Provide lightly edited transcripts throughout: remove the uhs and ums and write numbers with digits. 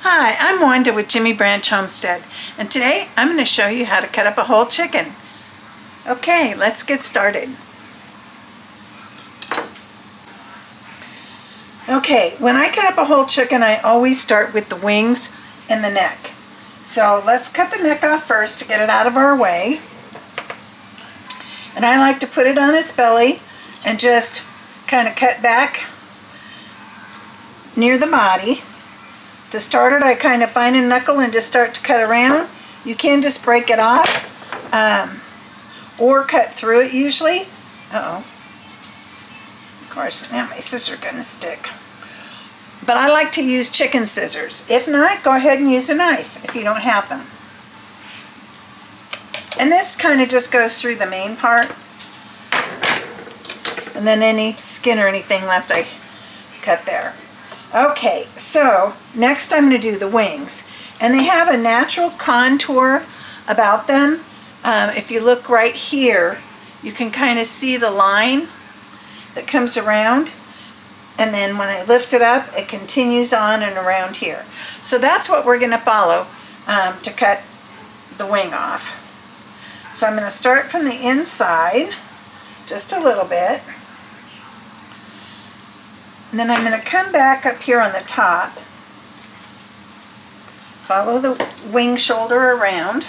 Hi, I'm Wanda with Jimmy Branch Homestead, and today I'm going to show you how to cut up a whole chicken. Okay, let's get started. Okay, when I cut up a whole chicken, I always start with the wings and the neck. So let's cut the neck off first to get it out of our way. And I like to put it on its belly and just kind of cut back near the body. To start it, I kind of find a knuckle and just start to cut around. You can just break it off or cut through it usually. Uh-oh. Of course, now my scissors are going to stick. But I like to use chicken scissors. If not, go ahead and use a knife if you don't have them. And this kind of just goes through the main part. And then any skin or anything left, I cut there. Okay, so next I'm going to do the wings. And they have a natural contour about them. If you look right here, you can kind of see the line that comes around. And then when I lift it up, it continues on and around here. So that's what we're going to follow to cut the wing off. So I'm going to start from the inside, just a little bit. And then I'm going to come back up here on the top, follow the wing shoulder around,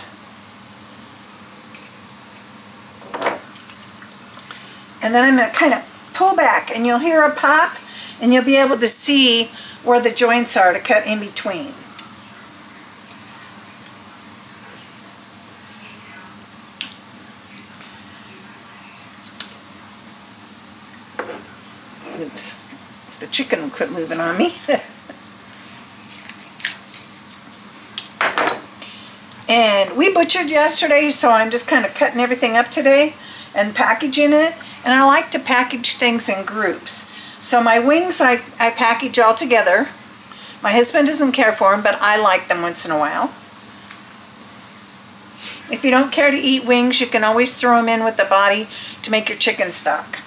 and then I'm going to kind of pull back, and you'll hear a pop, and you'll be able to see where the joints are to cut in between. Oops. The chicken will quit moving on me. And we butchered yesterday, so I'm just kind of cutting everything up today and packaging it. And I like to package things in groups. So my wings I package all together. My husband doesn't care for them, but I like them once in a while. If you don't care to eat wings, you can always throw them in with the body to make your chicken stock.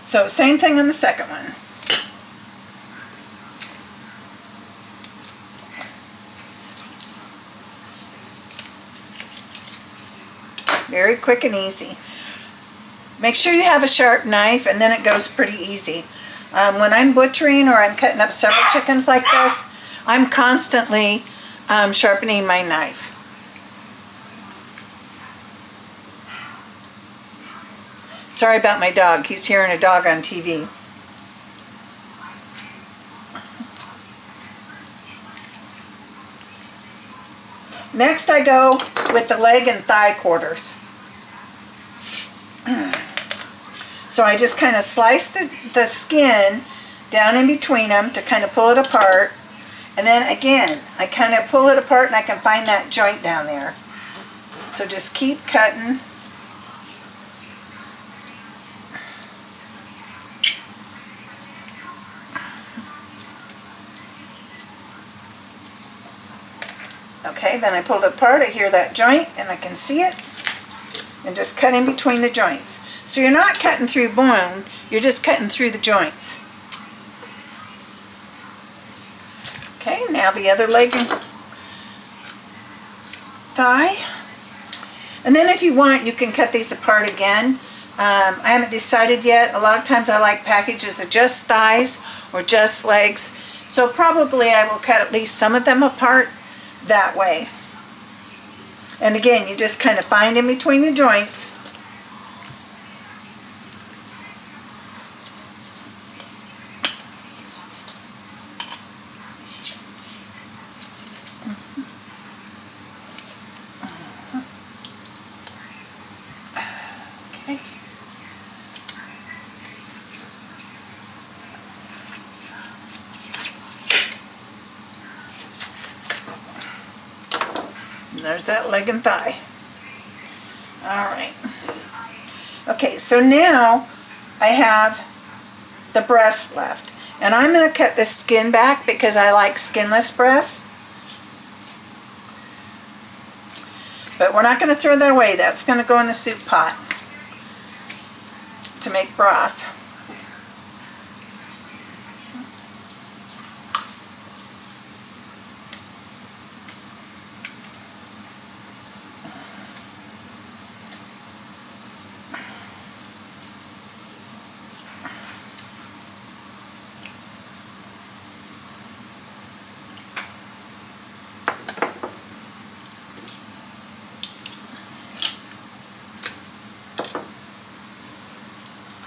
So same thing on the second one. Very quick and easy. Make sure you have a sharp knife, and then it goes pretty easy. When I'm butchering or I'm cutting up several chickens like this, I'm constantly sharpening my knife. Sorry about my dog. He's hearing a dog on TV. Next I go with the leg and thigh quarters. So I just kind of slice the skin down in between them to kind of pull it apart. And then again, I kind of pull it apart and I can find that joint down there. So just keep cutting. Okay, then I pull it apart, I hear that joint, and I can see it, and just cut in between the joints. So you're not cutting through bone, you're just cutting through the joints. Okay, now the other leg and thigh. And then if you want, you can cut these apart again. I haven't decided yet. A lot of times I like packages of just thighs or just legs. So probably I will cut at least some of them apart that way. And again, you just kind of find in between the joints. Okay. There's that leg and thigh. All right. Okay, so now I have the breast left. And I'm going to cut the skin back because I like skinless breasts. But we're not going to throw that away. That's going to go in the soup pot to make broth.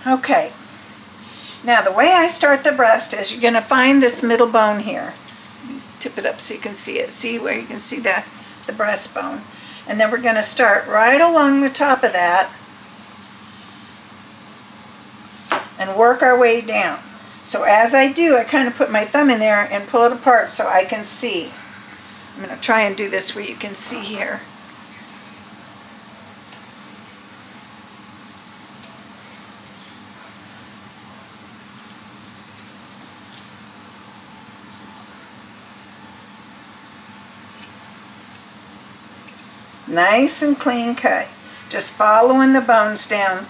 Okay. Now the way I start the breast is you're going to find this middle bone here. Let me tip it up so you can see it. See where you can see the breastbone. And then we're going to start right along the top of that and work our way down. So as I do, I kind of put my thumb in there and pull it apart so I can see. I'm going to try and do this where you can see here. Nice and clean cut. Just following the bones down.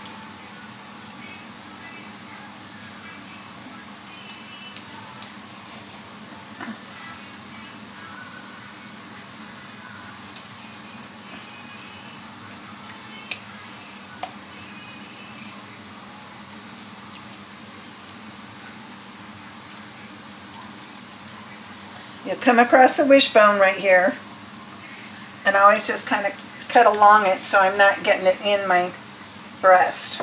You'll come across the wishbone right here. And I always just kind of cut along it so I'm not getting it in my breast.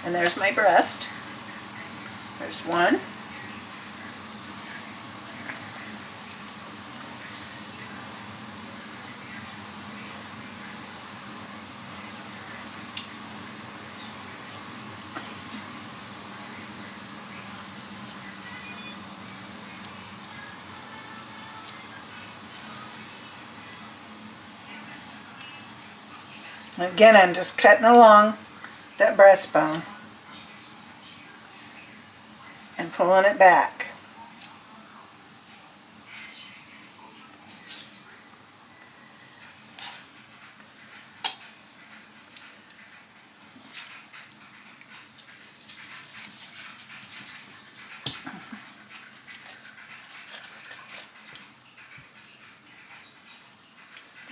And there's my breast. There's one. Again, I'm just cutting along that breastbone and pulling it back.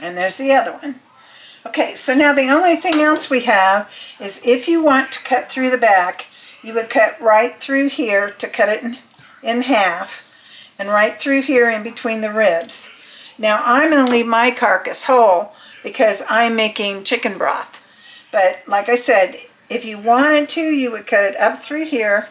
And there's the other one. Okay, so now the only thing else we have is if you want to cut through the back, you would cut right through here to cut it in half, and right through here in between the ribs. Now I'm going to leave my carcass whole because I'm making chicken broth. But like I said, if you wanted to, you would cut it up through here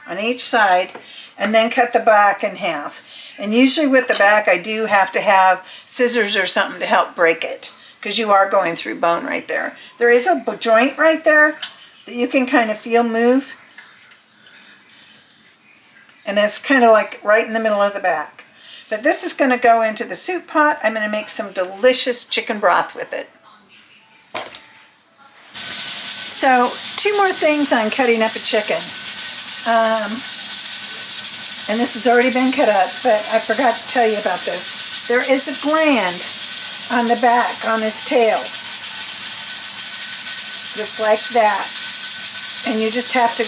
on each side and then cut the back in half. And usually with the back, I do have to have scissors or something to help break it because you are going through bone right there. There is a joint right there that you can kind of feel move. And it's kind of like right in the middle of the back. But this is going to go into the soup pot. I'm going to make some delicious chicken broth with it. So, two more things on cutting up a chicken. And this has already been cut up, but I forgot to tell you about this. There is a gland on the back, on his tail. Just like that. And you just have to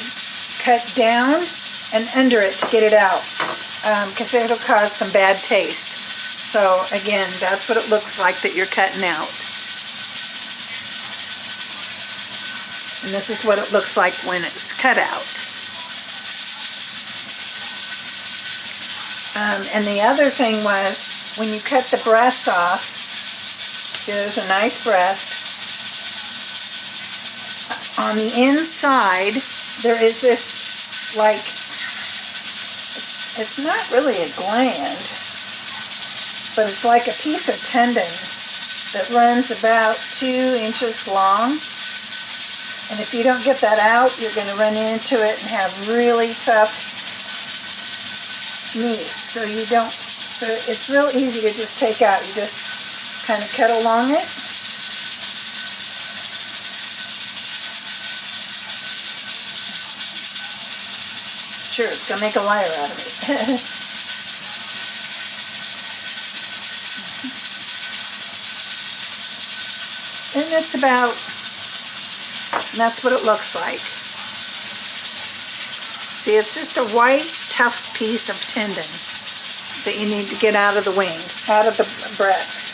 cut down and under it to get it out. Because it'll cause some bad taste. So again, that's what it looks like that you're cutting out. And this is what it looks like when it's cut out. And the other thing was, when you cut the breast off, there's a nice breast. On the inside, there is this, like, it's not really a gland, but it's like a piece of tendon that runs about 2 inches long. And if you don't get that out, you're going to run into it and have really tough meat. So it's real easy to just take out. You just kind of cut along it. Sure, it's going to make a liar out of me. And that's what it looks like. See, it's just a white, tough piece of tendon that you need to get out of the wing, out of the breast.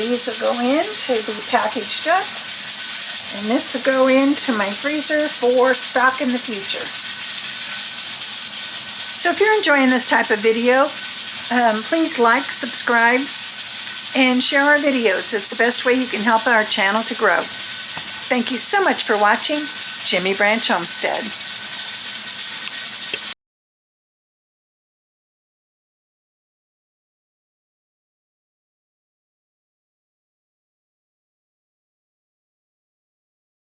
These will go in to be packaged up, and this will go into my freezer for stock in the future. So if you're enjoying this type of video, Please like, subscribe, and share our videos. It's the best way you can help our channel to grow. Thank you so much for watching Jimmy Branch Homestead.